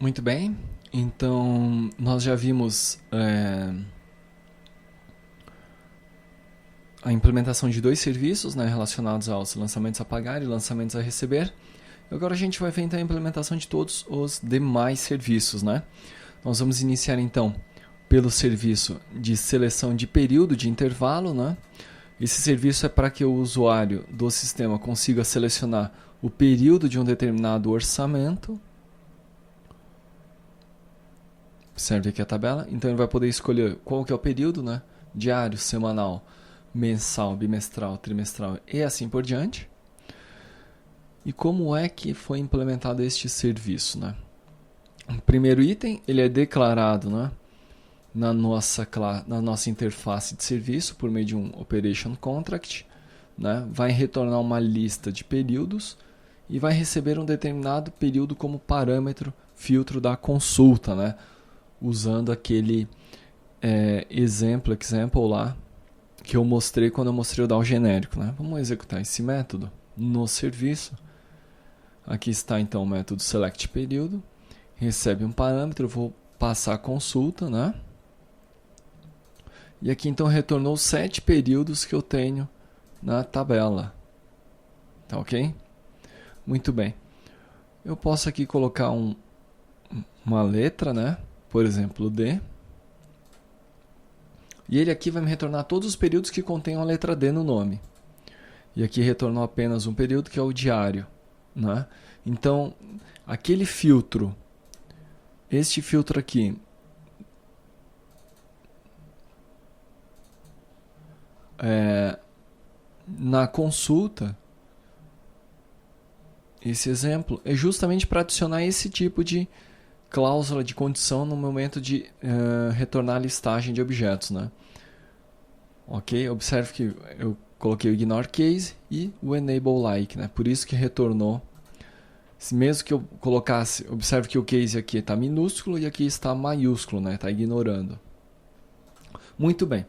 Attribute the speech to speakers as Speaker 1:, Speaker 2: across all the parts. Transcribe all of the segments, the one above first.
Speaker 1: Muito bem, então nós já vimos a implementação de dois serviços, né, relacionados aos lançamentos a pagar e lançamentos a receber. Agora a gente vai ver então a implementação de todos os demais serviços, né? Nós vamos iniciar então pelo serviço de seleção de período de intervalo, né? Esse serviço é para que o usuário do sistema consiga selecionar o período de um determinado orçamento. Observe aqui a tabela. Então ele vai poder escolher qual que é o período, né? Diário, semanal, mensal, bimestral, trimestral e assim por diante. E como é que foi implementado este serviço, né? O primeiro item, ele é declarado, né, na nossa interface de serviço por meio de um Operation Contract, né? Vai retornar uma lista de períodos e vai receber um determinado período como parâmetro, filtro da consulta, né? Usando aquele example lá que eu mostrei quando eu mostrei o DAO genérico, né? Vamos executar esse método no serviço. Aqui está então o método select período, recebe um parâmetro, eu vou passar a consulta, né? E aqui então retornou 7 períodos que eu tenho na tabela. Tá ok? Muito bem. Eu posso aqui colocar uma letra, né? Por exemplo, D. E ele aqui vai me retornar todos os períodos que contêm a letra D no nome. E aqui retornou apenas um período que é o diário, né? Então, aquele filtro, este filtro aqui, na consulta, esse exemplo é justamente para adicionar esse tipo de cláusula de condição no momento de retornar a listagem de objetos, né? Ok? Observe que eu coloquei o ignore case e o enable like, né? Por isso que retornou. Mesmo que eu colocasse, observe que o case aqui está minúsculo e aqui está maiúsculo, né? Está ignorando. Muito bem.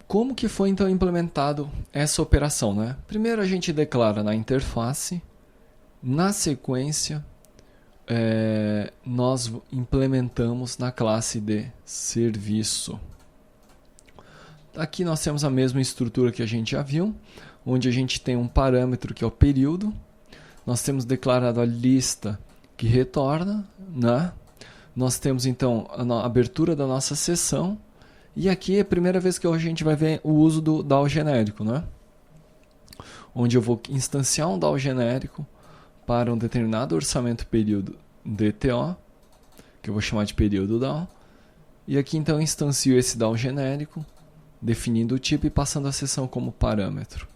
Speaker 1: Como que foi então implementado essa operação, né? Primeiro a gente declara na interface, na sequência nós implementamos na classe de serviço. Aqui nós temos a mesma estrutura que a gente já viu, onde a gente tem um parâmetro que é o período, nós temos declarado a lista que retorna, né? Nós temos então a abertura da nossa sessão, e aqui é a primeira vez que a gente vai ver o uso do DAO genérico, né? Onde eu vou instanciar um DAO genérico para um determinado orçamento período DTO, que eu vou chamar de período DAO, e aqui então eu instancio esse DAO genérico, definindo o tipo e passando a sessão como parâmetro.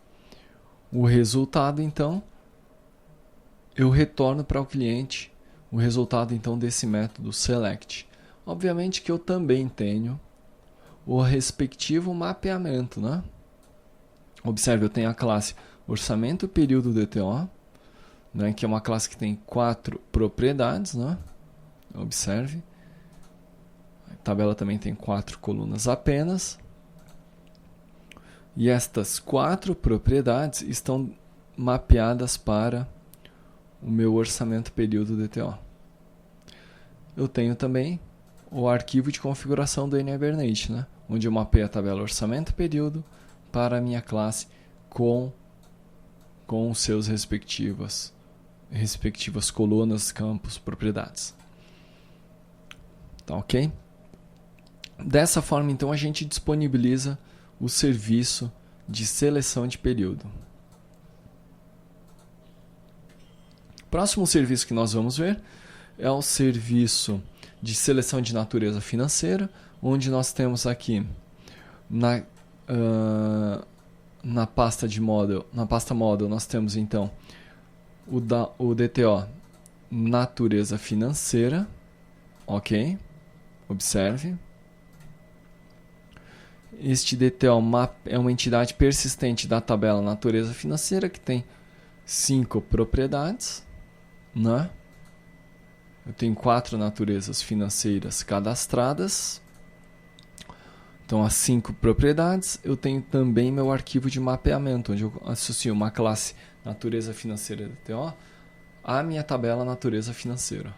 Speaker 1: O resultado então, eu retorno para o cliente o resultado então desse método select. Obviamente que eu também tenho o respectivo mapeamento, né? Observe, eu tenho a classe orçamento período DTO, né, que é uma classe que tem 4 propriedades, né? Observe. A tabela também tem 4 colunas apenas. E estas 4 propriedades estão mapeadas para o meu orçamento período DTO. Eu tenho também o arquivo de configuração do NHibernate, né? Onde eu mapeio a tabela orçamento período para a minha classe com seus respectivas colunas, campos, propriedades. Tá ok? Dessa forma, então, a gente disponibiliza o serviço de seleção de período. Próximo serviço que nós vamos ver é o serviço de seleção de natureza financeira, onde nós temos aqui na pasta de model, na pasta model nós temos então o DTO natureza financeira, ok? Observe. Este DTO é uma entidade persistente da tabela natureza financeira que tem 5 propriedades, né? Eu tenho 4 naturezas financeiras cadastradas. Então, as 5 propriedades. Eu tenho também meu arquivo de mapeamento, onde eu associo uma classe natureza financeira DTO a minha tabela natureza financeira.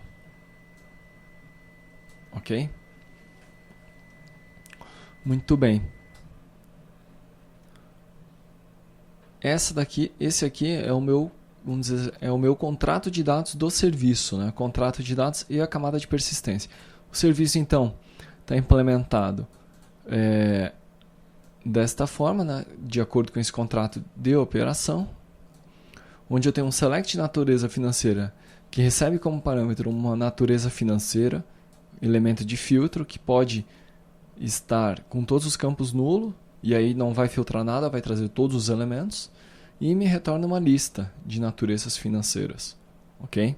Speaker 1: Ok? Muito bem. Esse aqui é o meu, vamos dizer, é o meu contrato de dados do serviço, né? Contrato de dados e a camada de persistência. O serviço, então, está implementado desta forma, né? De acordo com esse contrato de operação, onde eu tenho um select de natureza financeira que recebe como parâmetro uma natureza financeira, elemento de filtro que pode estar com todos os campos nulo, e aí não vai filtrar nada, vai trazer todos os elementos, e me retorna uma lista de naturezas financeiras. Ok?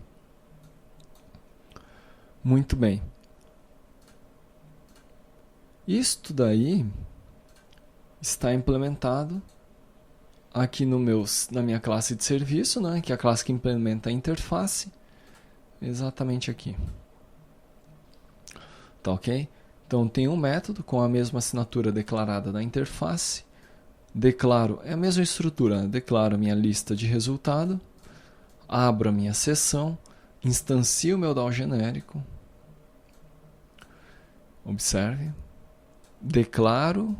Speaker 1: Muito bem. Isto daí está implementado aqui na minha classe de serviço, né, que é a classe que implementa a interface, exatamente aqui. Tá ok? Então tem um método com a mesma assinatura declarada na interface. Declaro, é a mesma estrutura, né? Declaro minha lista de resultado, abro a minha seção, instancio o meu DAO genérico. Observe. Declaro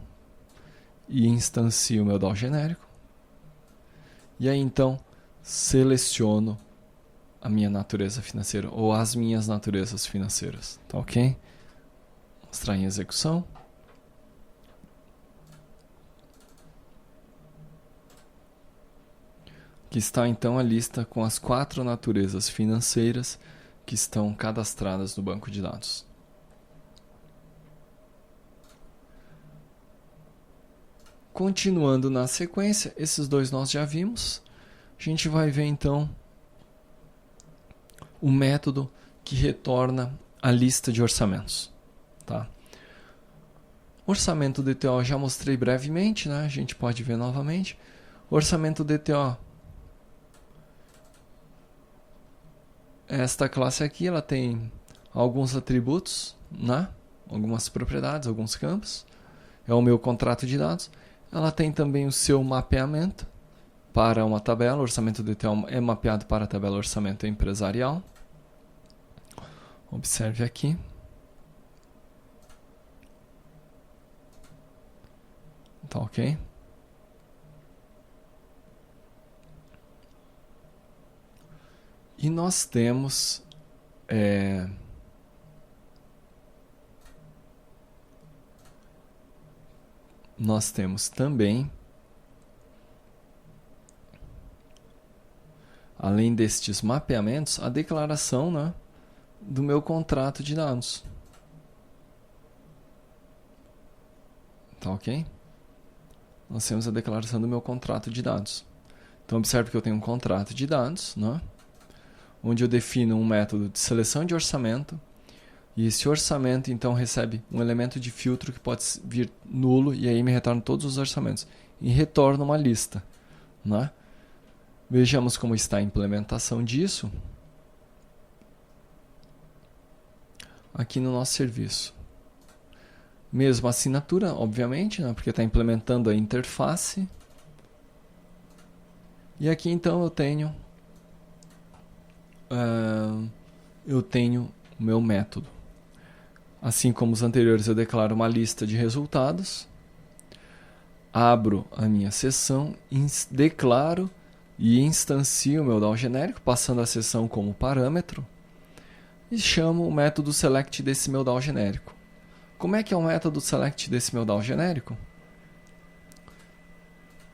Speaker 1: e instancio o meu DAO genérico. E aí então seleciono a minha natureza financeira ou as minhas naturezas financeiras. Tá ok? Mostrar em execução. Aqui está então a lista com as 4 naturezas financeiras que estão cadastradas no banco de dados. Continuando na sequência, esses dois nós já vimos. A gente vai ver então o método que retorna a lista de orçamentos. Tá? Orçamento DTO já mostrei brevemente, né? A gente pode ver novamente. Orçamento DTO. Esta classe aqui ela tem alguns atributos, né? Algumas propriedades, alguns campos. É o meu contrato de dados. Ela tem também o seu mapeamento para uma tabela. O orçamento DTO é mapeado para a tabela orçamento empresarial. Observe aqui. Tá ok? E nós temos também, além destes mapeamentos, a declaração, né, do meu contrato de dados. Tá ok? Nós temos a declaração do meu contrato de dados. Então observe que eu tenho um contrato de dados, né, onde eu defino um método de seleção de orçamento, e esse orçamento então recebe um elemento de filtro que pode vir nulo, e aí me retorna todos os orçamentos, e retorna uma lista. Né? Vejamos como está a implementação disso aqui no nosso serviço. Mesma assinatura, obviamente, né? Porque está implementando a interface. E aqui então eu tenho o meu método. Assim como os anteriores, eu declaro uma lista de resultados, abro a minha seção, declaro e instancio o meu DAO genérico, passando a seção como parâmetro, e chamo o método select desse meu DAO genérico. Como é que é o método select desse meu DAO genérico?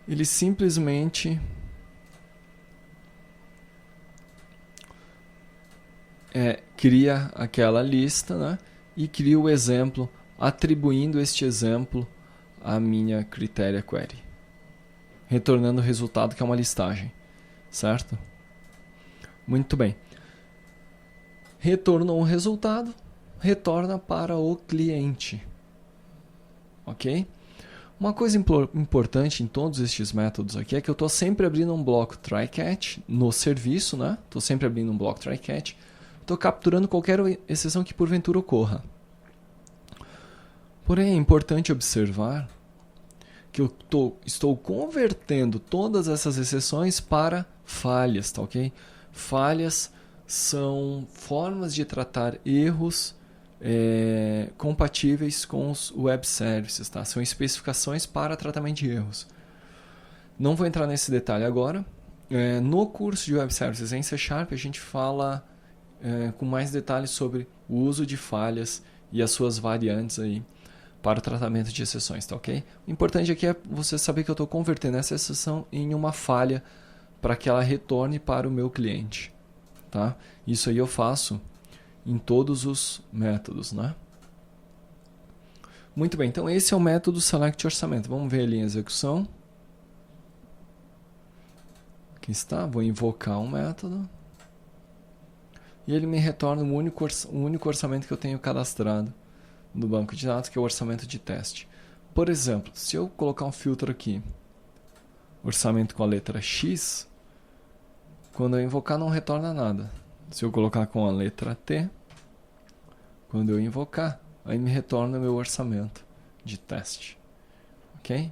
Speaker 1: Ele simplesmente cria aquela lista, né? E cria o exemplo, atribuindo este exemplo à minha Criteria Query, retornando o resultado que é uma listagem, certo? Muito bem. Retornou o resultado, retorna para o cliente, ok? Uma coisa importante em todos estes métodos aqui é que eu estou sempre abrindo um bloco try-catch no serviço, né? Estou sempre abrindo um bloco try-catch. Estou capturando qualquer exceção que porventura ocorra. Porém, é importante observar que eu estou convertendo todas essas exceções para falhas, tá ok? Falhas são formas de tratar erros compatíveis com os web services, tá? São especificações para tratamento de erros. Não vou entrar nesse detalhe agora. No curso de web services em C# a gente fala com mais detalhes sobre o uso de falhas e as suas variantes aí para o tratamento de exceções, tá ok? O importante aqui é você saber que eu estou convertendo essa exceção em uma falha para que ela retorne para o meu cliente, tá? Isso aí eu faço em todos os métodos, né? Muito bem, então esse é o método select orçamento. Vamos ver ali em execução. Aqui está, vou invocar um método. E ele me retorna o único orçamento que eu tenho cadastrado no banco de dados, que é o orçamento de teste. Por exemplo, se eu colocar um filtro aqui, orçamento com a letra X, quando eu invocar não retorna nada. Se eu colocar com a letra T, quando eu invocar, aí me retorna o meu orçamento de teste. Ok?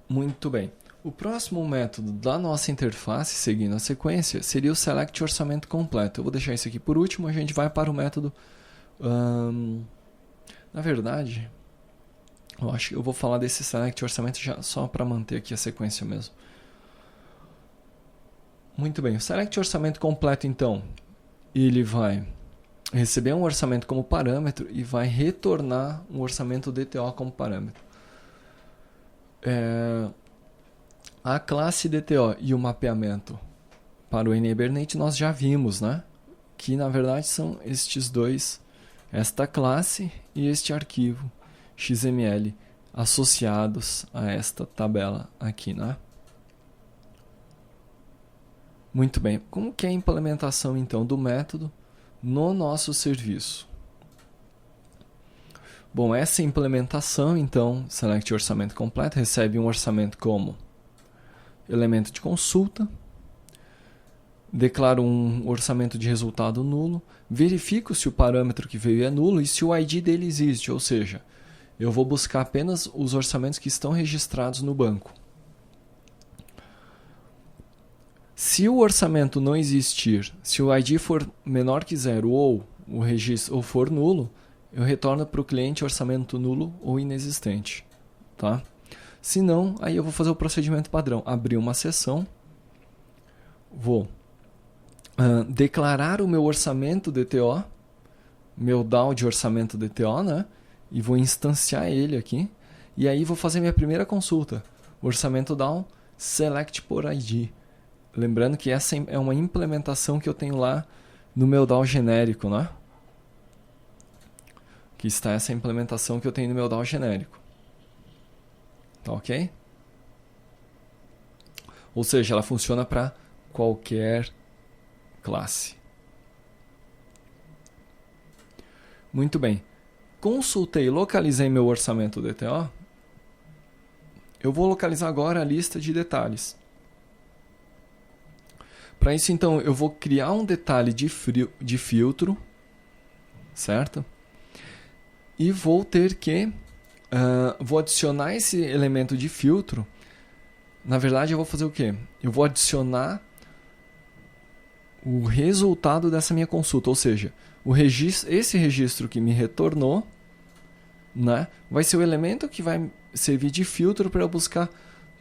Speaker 1: Muito bem. O próximo método da nossa interface, seguindo a sequência, seria o select orçamento completo. Eu vou deixar isso aqui por último, a gente vai para o método... na verdade, eu acho que eu vou falar desse select orçamento já só para manter aqui a sequência mesmo. Muito bem, o select orçamento completo, então, ele vai receber um orçamento como parâmetro e vai retornar um orçamento DTO como parâmetro. A classe DTO e o mapeamento para o NHibernate nós já vimos, né? Que na verdade são estes dois, esta classe e este arquivo XML associados a esta tabela aqui, né? Muito bem, como que é a implementação então do método no nosso serviço? Bom, essa implementação então, select orçamento completo, recebe um orçamento como elemento de consulta, declaro um orçamento de resultado nulo, verifico se o parâmetro que veio é nulo e se o ID dele existe, ou seja, eu vou buscar apenas os orçamentos que estão registrados no banco. Se o orçamento não existir, se o ID for menor que 0 ou o registro ou for nulo, eu retorno para o cliente orçamento nulo ou inexistente, tá? Se não, aí eu vou fazer o procedimento padrão, abrir uma seção, vou declarar o meu orçamento DTO, meu DAO de orçamento DTO, né? E vou instanciar ele aqui, e aí vou fazer minha primeira consulta, orçamento DAO, select por ID. Lembrando que essa é uma implementação que eu tenho lá no meu DAO genérico, né? Aqui está essa implementação que eu tenho no meu DAO genérico. Tá ok? Ou seja, ela funciona para qualquer classe. Muito bem. Consultei, localizei meu orçamento DTO. Eu vou localizar agora a lista de detalhes. Para isso, então, eu vou criar um detalhe de filtro, certo? E vou ter que... vou adicionar esse elemento de filtro. Na verdade, eu vou fazer o quê? Eu vou adicionar o resultado dessa minha consulta, ou seja, esse registro que me retornou, né, vai ser o elemento que vai servir de filtro para eu buscar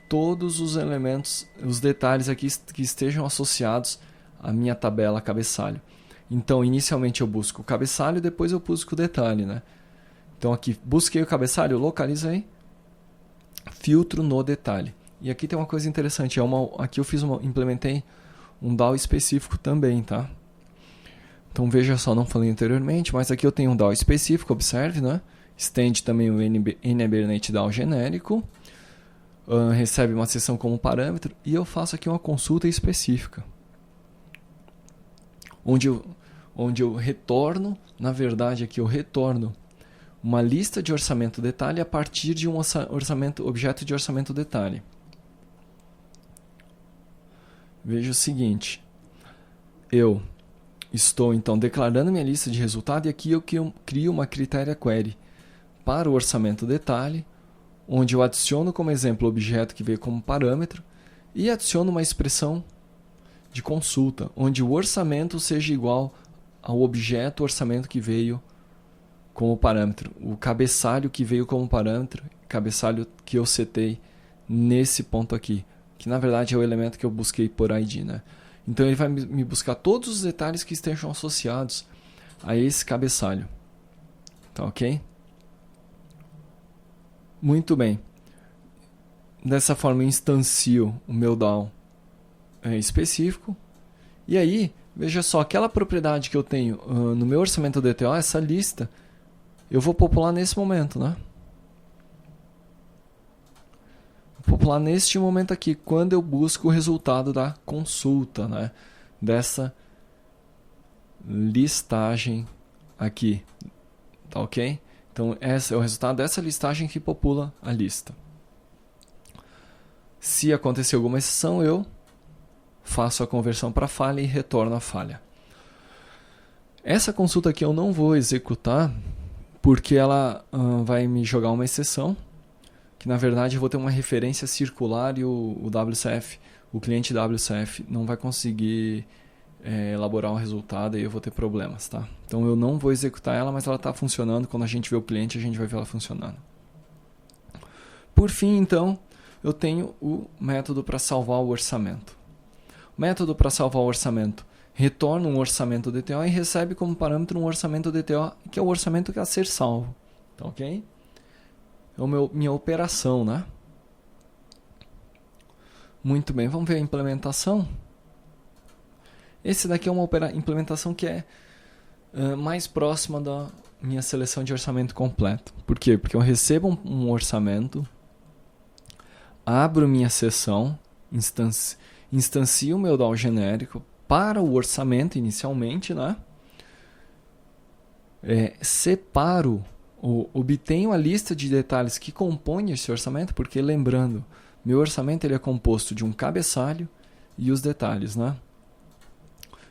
Speaker 1: todos os elementos, os detalhes aqui que estejam associados à minha tabela cabeçalho. Então, inicialmente eu busco o cabeçalho, depois eu busco o detalhe, né? Então aqui, busquei o cabeçalho, localizei, filtro no detalhe. E aqui tem uma coisa interessante, aqui eu implementei um DAO específico também, tá? Então veja só, não falei anteriormente, mas aqui eu tenho um DAO específico, observe, né? Estende também o NHibernate DAO genérico, recebe uma seção como parâmetro, e eu faço aqui uma consulta específica, onde eu retorno, na verdade aqui eu retorno uma lista de orçamento detalhe a partir de um objeto de orçamento detalhe. Veja o seguinte, eu estou então declarando minha lista de resultado e aqui eu crio uma critéria query para o orçamento detalhe, onde eu adiciono como exemplo o objeto que veio como parâmetro e adiciono uma expressão de consulta, onde o orçamento seja igual ao objeto orçamento que veio como parâmetro, o cabeçalho que veio como parâmetro, cabeçalho que eu setei nesse ponto aqui, que na verdade é o elemento que eu busquei por ID, né? Então ele vai me buscar todos os detalhes que estejam associados a esse cabeçalho. Tá ok? Muito bem. Dessa forma eu instancio o meu DAO específico. E aí, veja só, aquela propriedade que eu tenho no meu orçamento DTO, essa lista, eu vou popular nesse momento, né? Vou popular neste momento aqui, quando eu busco o resultado da consulta, né? Dessa listagem aqui, tá ok? Então, esse é o resultado dessa listagem que popula a lista. Se acontecer alguma exceção, eu faço a conversão para falha e retorno a falha. Essa consulta aqui eu não vou executar porque ela vai me jogar uma exceção, que na verdade eu vou ter uma referência circular e o WCF, o cliente WCF, não vai conseguir elaborar um resultado e eu vou ter problemas, tá? Então eu não vou executar ela, mas ela está funcionando. Quando a gente vê o cliente, a gente vai ver ela funcionando. Por fim, então, eu tenho o método para salvar o orçamento. O método para salvar o orçamento retorna um orçamento DTO e recebe como parâmetro um orçamento DTO, que é o orçamento que é a ser salvo. Tá ok? É minha operação, né? Muito bem, vamos ver a implementação. Esse daqui é uma implementação que é mais próxima da minha seleção de orçamento completo. Por quê? Porque eu recebo um orçamento, abro minha seção, instancio o meu DAO genérico para o orçamento inicialmente, né? Separo, obtenho a lista de detalhes que compõem esse orçamento, porque lembrando, meu orçamento ele é composto de um cabeçalho e os detalhes, né?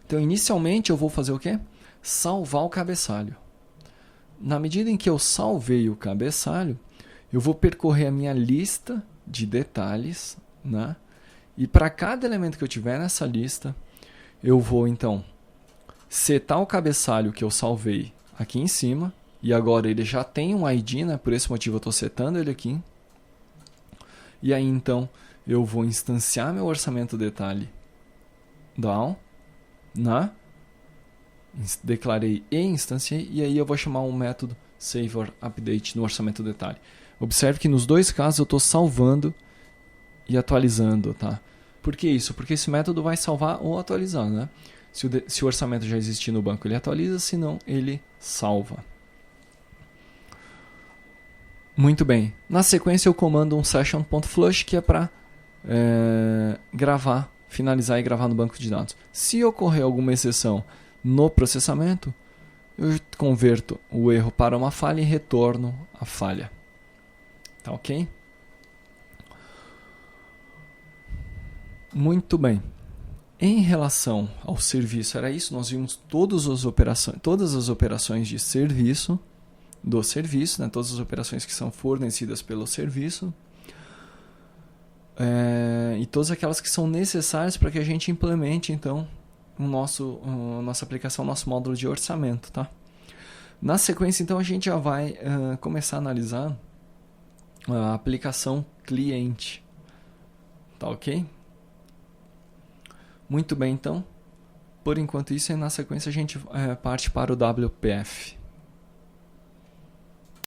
Speaker 1: Então, inicialmente, eu vou fazer o quê? Salvar o cabeçalho. Na medida em que eu salvei o cabeçalho, eu vou percorrer a minha lista de detalhes, né? E para cada elemento que eu tiver nessa lista, eu vou, então, setar o cabeçalho que eu salvei aqui em cima. E agora ele já tem um ID, né? Por esse motivo eu estou setando ele aqui. E aí, então, eu vou instanciar meu orçamento detalhe DAO. Declarei e instanciei, e aí eu vou chamar um método save or update no orçamento detalhe. Observe que nos dois casos eu estou salvando e atualizando, tá? Por que isso? Porque esse método vai salvar ou atualizar, né? Se o orçamento já existir no banco, ele atualiza, se não, ele salva. Muito bem. Na sequência eu comando um session.flush, que é para finalizar e gravar no banco de dados. Se ocorrer alguma exceção no processamento, eu converto o erro para uma falha e retorno a falha. Tá ok? Muito bem. Em relação ao serviço, era isso. Nós vimos todas as operações de serviço, do serviço, né? Todas as operações que são fornecidas pelo serviço. E todas aquelas que são necessárias para que a gente implemente, então, nossa aplicação, nosso módulo de orçamento, tá? Na sequência, então, a gente já vai começar a analisar a aplicação cliente, tá ok? Muito bem, então, por enquanto isso, na sequência a gente parte para o WPF.